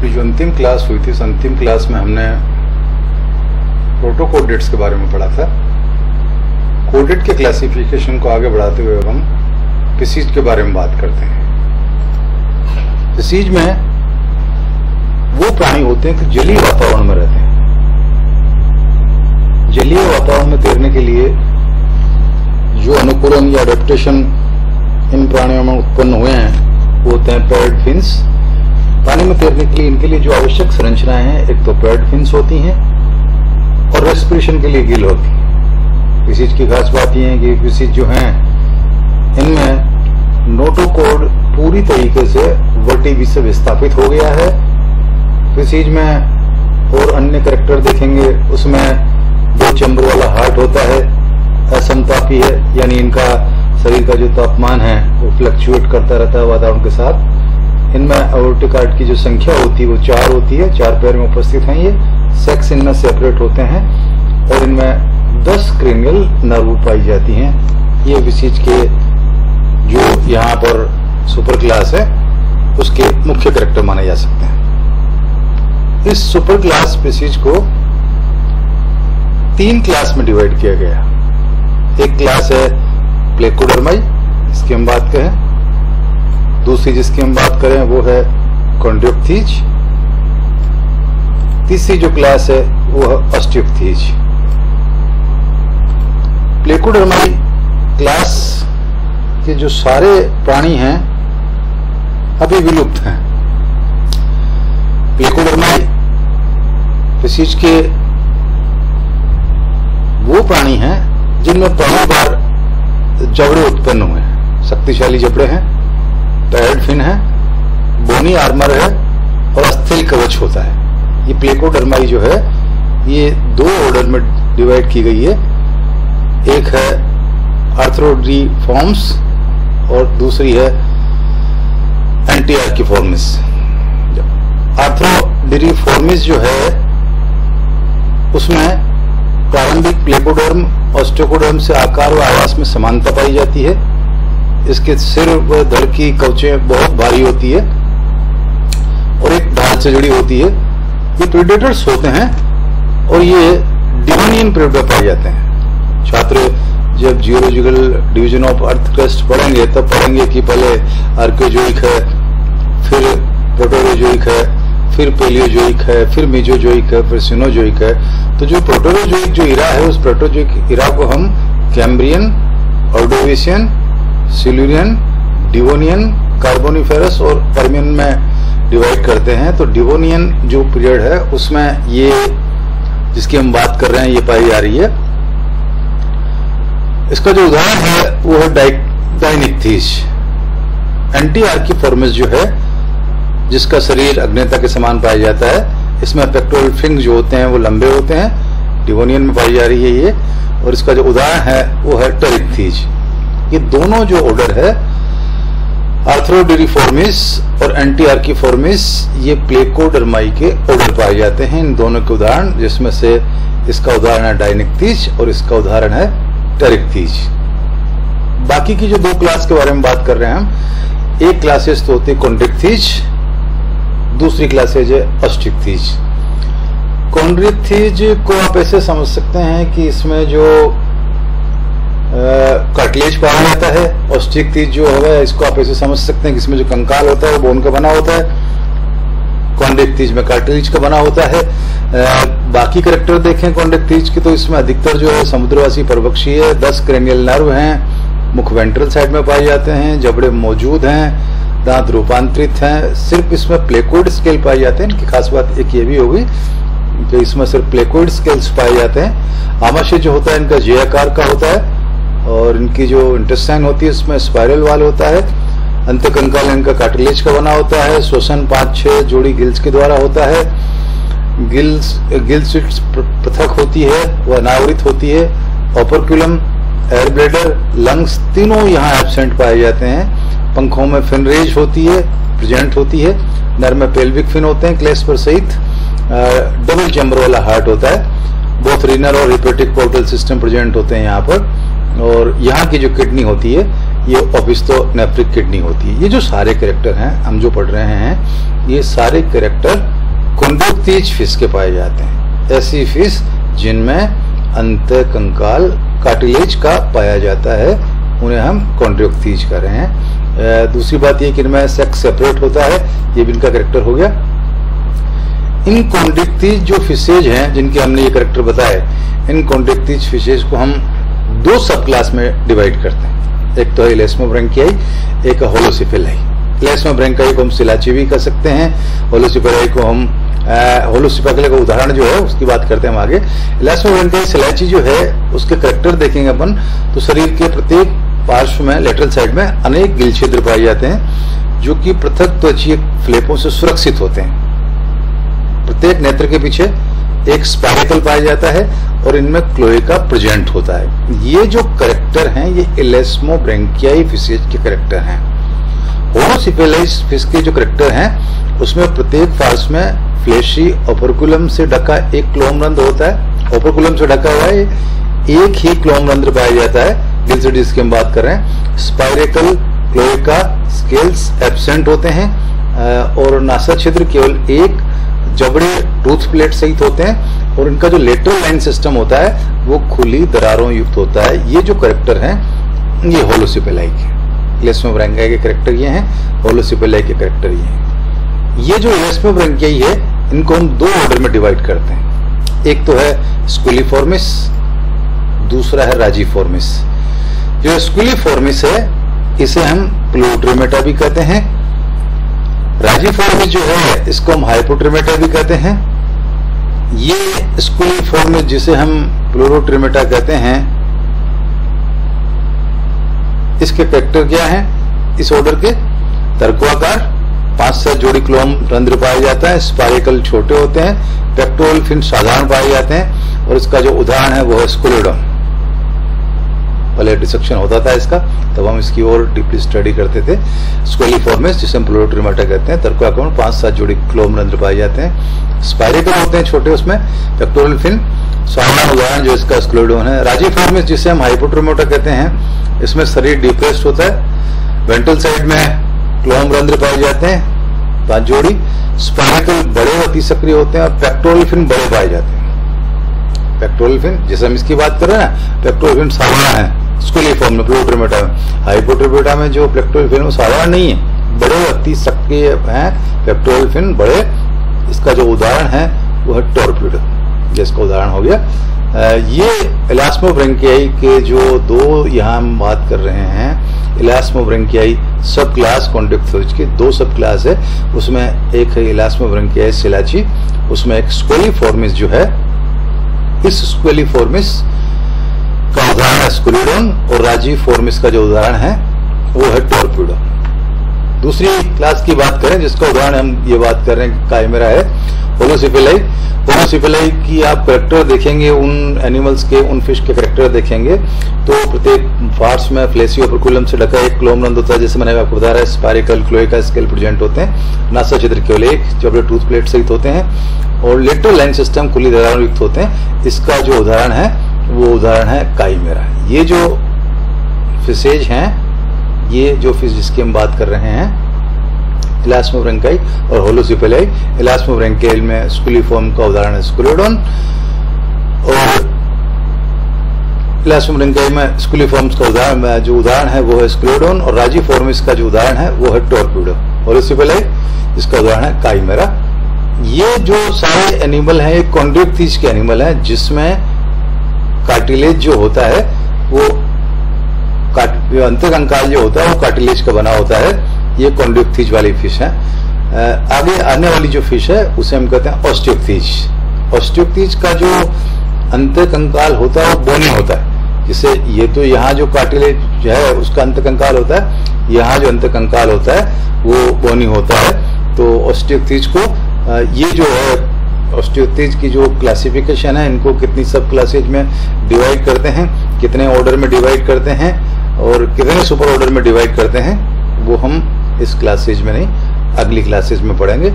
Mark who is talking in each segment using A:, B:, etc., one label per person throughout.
A: अपनी जो अंतिम क्लास हुई थी, उस अंतिम क्लास में हमने प्रोटोकोडेट्स के बारे में पढ़ा था। कोडेट के क्लासिफिकेशन को आगे बढ़ाते हुए हम पिसीज के बारे में बात करते हैं। पिसीज में वो प्राणी होते हैं कि जलीय वातावरण में रहते हैं। जलीय वातावरण में तैरने के लिए जो अनुकूलन या एडेप्टेशन इन प्राणियों में उत्पन्न हुए हैं वो होते हैं पैड फिन्स। पानी में तैरने के लिए इनके लिए जो आवश्यक संरचनाएं हैं, एक तो पैड फिन्स होती हैं और रेस्पिरेशन के लिए गिल होती है। पिसीज की खास बात यह है कि पिसीज जो हैं इनमें नोटोकॉर्ड पूरी तरीके से वर्टिब्री से विस्थापित हो गया है। पिसीज में और अन्य कैरेक्टर देखेंगे, उसमें 2 चैम्बर वाला हार्ट होता है, असमतापी है, यानी इनका शरीर का जो तापमान है वो फ्लक्चुएट करता रहता है वातावरण के साथ। इनमें एओर्टिक आर्ट की जो संख्या होती है वो 4 होती है, 4 पैर में उपस्थित हैं। ये सेक्स इनमें सेपरेट होते हैं और इनमें 10 क्रेनियल नर्व पाई जाती हैं। ये पिसीज के जो यहाँ पर सुपर क्लास है उसके मुख्य कैरेक्टर माने जा सकते हैं। इस सुपर क्लास पिसीज को 3 क्लास में डिवाइड किया गया। एक क्लास है प्लेकोडर्माई, इसकी हम बात करें। दूसरी जिसकी हम बात करें वो है कॉन्ड्रोक्थीज। तीसरी जो क्लास है वो है ऑस्टियोक्थीज। प्लेकोडर्माई क्लास के जो सारे प्राणी हैं अभी विलुप्त हैं। प्लेकोडर्माई पिसीज के वो प्राणी हैं जिनमें पहली बार जबड़े उत्पन्न हुए हैं। शक्तिशाली जबड़े हैं, पैड फिन है, बोनी आर्मर है और अस्थिल कवच होता है। ये प्लेकोडर्माई जो है ये 2 ऑर्डर में डिवाइड की गई है। एक है आर्थ्रोडिफॉर्म्स और दूसरी है एंटीआर्किफॉर्मिस। आर्थ्रोडिफॉर्मिस जो है उसमें प्रारंभिक प्लेकोडर्म ऑस्टियोकोडर्म से आकार व आवास में समानता पाई जाती है। इसके सिर व धड़ की कवचें बहुत भारी होती है और एक ढाल से जुड़ी होती है। ये प्रेडेटर्स होते हैं और ये डिवोनियन पीरियड में पाए जाते हैं। छात्र जब geological division of earth crust पढ़ेंगे तब पढ़ेंगे कि पहले आर्कियोजोइक है, फिर प्रोटोजोइक है, फिर पेलियोजोइक है, फिर मेजोजोइक है, फिर सिनोजोइक है। तो जो प्रोटोजोइक जो इरा है उस प्रोटोजोइक इरा को हम Cambrian, Ordovician, Silurian, Devonian, Carboniferous और पर्मियन में डिवाइड करते हैं। तो डिवोनियन जो पीरियड है उसमें ये जिसकी हम बात कर रहे हैं ये पाई जा रही है। इसका जो उदाहरण है वो है डायनिक्थीज। एंटीआर्किफॉर्मिस जो है जिसका शरीर अग्नेता के समान पाया जाता है, इसमें पेक्टोरल फिंग जो होते हैं वो लंबे होते हैं, डिवोनियन में पाई जा रही है ये। और इसका जो उदाहरण है वो है टेरिक्थीज। ये दोनों जो ऑर्डर है आर्थ्रोडिफॉर्मिस और एंटीआर्किफॉर्मिस ये प्लेकोडर्माई के ऑर्डर पाए जाते हैं। इन दोनों के उदाहरण जिसमें से इसका उदाहरण है डायनिक्थीज और इसका उदाहरण है टेरिक्थीज। बाकी की जो 2 क्लास के बारे में बात कर रहे हैं हम, एक क्लासेस तो होती है कॉन्ड्रिक्थीज, दूसरी क्लासेज है ऑस्टियोक्थीज। कॉन्ड्रिक्थीज को आप ऐसे समझ सकते हैं कि इसमें जो कार्टिलेज पाया जाता है। ऑस्टियोक्थीज जो है इसको आप ऐसे समझ सकते हैं कि इसमें जो कंकाल होता है वो बोन का बना होता है, कॉन्ड्रिक्थीज में कार्टिलेज का बना होता है। बाकी कैरेक्टर देखें कॉन्ड्रिक्थीज की तो इसमें अधिकतर जो है समुद्रवासी परभक्षी है, 10 क्रेनियल नर्व हैं, मुख वेंट्रल साइड में पाए जाते हैं, जबड़े मौजूद हैं, दांत रूपांतरित हैं। सिर्फ इसमें प्लेकोइड स्केल पाए जाते हैं। इनकी खास बात एक ये भी होगी कि इसमें सिर्फ प्लेकोइड स्केल्स पाए जाते हैं। आमाशय जो होता है इनका जे आकार का होता है और इनकी जो इंटेस्टाइन होती है उसमें स्पाइरल वाल होता है। अंतकंकाल इनका कार्टिलेज का बना होता है। श्वसन 5-6 जोड़ी गिल्स के द्वारा होता है। गिल्स पृथक होती है, वह अनावृत होती है। ऑपरक्यूलम, एयर ब्लैडर, लंग्स तीनों यहाँ एब्सेंट पाए जाते हैं। पंखों में फिनरेज होती है, प्रेजेंट होती है। नर में पेल्विक फिन होते हैं क्लेस्पर सहित। डबल चैम्बर वाला हार्ट होता है। बोथ रीनल और हिपेटिक पोर्टल सिस्टम प्रेजेंट होते हैं यहाँ पर। और यहाँ की जो किडनी होती है ये ओपिस्टोनेफ्रिक किडनी होती है। ये जो सारे कैरेक्टर हैं हम जो पढ़ रहे हैं ये सारे कैरेक्टर कॉन्ड्रोक्टीज फिश के पाए जाते हैं। ऐसी फिश जिनमें अंतःकंकाल कार्टिलेज का पाया जाता है उन्हें हम कॉन्ड्रोक्टीज कह रहे हैं। दूसरी बात ये कि इनमें सेक्स सेपरेट होता है, ये भी इनका कैरेक्टर हो गया। इन कॉन्ड्रोक्टीज जो फिशेज हैं जिनके हमने ये कैरेक्टर बताए, इन कॉन्ड्रोक्टीज फिशेज को हम दो सब क्लास में डिवाइड करते हैं। एक तो है इलेस्मोब्रैंकियाई, एक होलोसिफेलाई। इलेस्मोब्रैंकियाई को हम सिलाची भी कर सकते हैं, होलोसिफेलाई को हम होलोसिफेलाई का उदाहरण जो है उसकी बात करते हैं हम आगे। इलेस्मोब्रैंकियाई सिलाची जो है उसके कैरेक्टर देखेंगे अपन तो शरीर के प्रत्येक पार्श्व में लेटरल साइड में अनेक गिल छिद्र पाए जाते हैं जो कि पृथक त्वचीय फ्लैपों से सुरक्षित होते हैं। प्रत्येक नेत्र के पीछे एक स्पाइरकल पाया जाता है और इनमें क्लोएका प्रेजेंट होता है। ये जो कैरेक्टर हैं ये इलेस्मोब्रैंकियाई फिशेज के कैरेक्टर हैं। होलोसिफेलाई फिश के जो कैरेक्टर हैं उसमें प्रत्येक पार्श्व में फ्लेशी ओपर्कुलम से ढका एक क्लोम रंध्र होता है। ओपर्कुलम से ढका हुआ है एक ही क्लोम रंध्र पाया जाता है गिल से जिसकी हम बात कर रहे हैं। स्पाइरेकल क्लोएका स्केल्स एब्सेंट होते हैं और नासा छिद्र केवल एक जबड़े टूथ प्लेट सहित होते हैं और इनका जो लेटरल लाइन सिस्टम होता है वो खुली दरारों युक्त होता है। ये जो कैरेक्टर हैं ये होलोसिफेलाई के, इलेस्मोब्रैंकियाई के कैरेक्टर ये हैं, होलोसिफेलाई के कैरेक्टर ये हैं। ये जो इलेस्मोब्रैंकियाई है इनको हम दो ऑर्डर में डिवाइड करते हैं। एक तो है स्कुलिफॉर्मिस, दूसरा है राजीफॉर्मिस। जो स्कुलिफॉर्मिस है इसे हम प्लूरोट्रिमेटा भी कहते हैं। राजीफॉर्मिस जो है इसको हम हाइपोट्रिमेटा भी कहते हैं। ये स्कुलिफॉर्मिस जिसे हम प्लूरोट्रिमेटा कहते हैं इसके कैरेक्टर क्या है? इस ऑर्डर के तर्कवाकार 5 जोड़ी क्लोम रंध्र पाया जाता है, स्पाइरेकल छोटे होते हैं, पेक्टोरल फिन साधारण पाए जाते हैं और इसका जो उदाहरण है वो है स्कुलिडोन। पहले डिसेक्शन होता था इसका तब हम इसकी और डीपली स्टडी करते थे। स्कुलिफॉर्मिस जिसे हम प्लूरोट्रिमेटा कहते हैं, तर्कवाकार में 5-7 जोड़ी क्लोम रंध्र पाए जाते हैं, स्पाइरेकल होते हैं छोटे, उसमें पेक्टोरल फिन साधारण उदाहरण जो इसका स्कुलिडोन है। राजीफॉर्मिस जिसे हम हाइपोट्रिमेटा कहते हैं इसमें शरीर डिप्रेस्ड होता है, वेंट्रल साइड में क्लोम रंध्र पाए जाते हैं 5 जोड़ी, स्पाइरेकल बड़े अति सक्रिय होते हैं और पेक्टोरल फिन बड़े पाए जाते हैं। पेक्टोरल फिन जैसे हम इसकी बात कर रहे हैं ना, पेक्टोरल फिन साधारण है स्कुलिफॉर्म में, प्लूरोट्रिमेटा में। हाइपोट्रिमेटा में जो पेक्टोरल फिन वो साधारण नहीं है, बड़े अति सक्रिय हैं पेक्टोरल फिन बड़े। इसका जो उदाहरण है वो है टॉर्पिडो, जिसका उदाहरण हो गया। ये इलास्मोब्रैंकियाई के जो दो यहाँ हम बात कर रहे हैं, इलास्मोब्रैंकियाई सब क्लास कॉन्ड्रोक्टीज के 2 सब क्लास है। उसमें एक है इलास्मोब्रैंकियाई सिलाची, उसमें एक स्कुलिफॉर्मिस जो है, इस स्कुलिफॉर्मिस का उदाहरण है स्कुलिडोन और राजीफॉर्मिस का जो उदाहरण है वो है टॉर्पिडो। दूसरी क्लास की बात करें जिसका उदाहरण हम ये बात कर रहे हैं काइमेरा है, होलोसिफेलाई। होलोसिफेलाई की आप कैरेक्टर देखेंगे, उन एनिमल्स के, उन फिश के कैरेक्टर देखेंगे तो प्रत्येक पार्ट्स में फ्लेसी ओपर्कुलम से ढका एक क्लोम रंध्र होता है, जैसे मैंने आपको बताया, स्पाइरेकल क्लोएका स्केल प्रेजेंट होते हैं, नासा छिद्र केवल एक जबड़े टूथ प्लेट सहित होते हैं और लेटरल लाइन सिस्टम खुली दरारों युक्त होते हैं। इसका जो उदाहरण है वो उदाहरण है काइमेरा। ये जो फिशेज हैं, ये जो फिश जिसकी हम बात कर रहे हैं इलास्मोब्रैंकियाई और होलोसिफेलाई। इलास्मोब्रैंकियाई में स्कुलिफॉर्म का उदाहरण है स्कुलिडोन और इलास्मोब्रैंकियाई में स्कुलिफॉर्म्स का उदाहरण जो उदाहरण है वो है स्कुलिडोन और राजीफॉर्मिस का जो उदाहरण है वो है टॉर्पिडो। होलोसिफेलाई इसका उदाहरण है काइमेरा। ये जो सारे एनिमल हैं एक कॉन्ड्रोक्टीज के एनिमल हैं जिसमें कार्टिलेज जो होता है वो अंतःकंकाल जो होता है वो कार्टिलेज का बना होता है। ये कॉन्ड्रोक्टीज वाली फिश है। आगे आने वाली जो फिश है उसे हम कहते हैं ऑस्टियोक्टीज। ऑस्टियोक्टीज का जो अंतःकंकाल होता है वो बोनी होता है, जिसे ये तो यहाँ जो कार्टिलेज है उसका अंतःकंकाल होता है, यहाँ जो अंतःकंकाल होता है वो बोनी होता है। तो ऑस्टियोक्टीज को ये जो है ऑस्टियोक्टीज की जो क्लासिफिकेशन है, इनको कितनी सब क्लासेज में डिवाइड करते हैं, कितने ऑर्डर में डिवाइड करते हैं और कितने सुपर ऑर्डर में डिवाइड करते हैं, वो हम इस क्लासेज में नहीं अगली क्लासेज में पढ़ेंगे।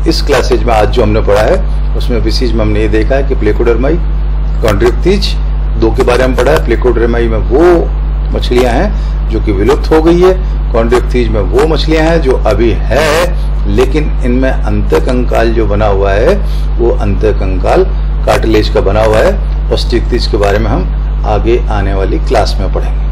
A: इस क्लासेज में आज जो हमने पढ़ा है उसमें विशेष में हमने ये देखा है कि प्लेकोडर्माई, कॉन्ड्रोक्टीज 2 के बारे में पढ़ा है। प्लेकोडर्माई में वो मछलियां हैं जो कि विलुप्त हो गई है, कॉन्ड्रोक्टीज में वो मछलियां हैं जो अभी है लेकिन इनमें अंतःकंकाल जो बना हुआ है वो अंतःकंकाल कार्टिलेज का बना हुआ है। ऑस्टियोइक्टिस के बारे में हम आगे आने वाली क्लास में पढ़ेंगे।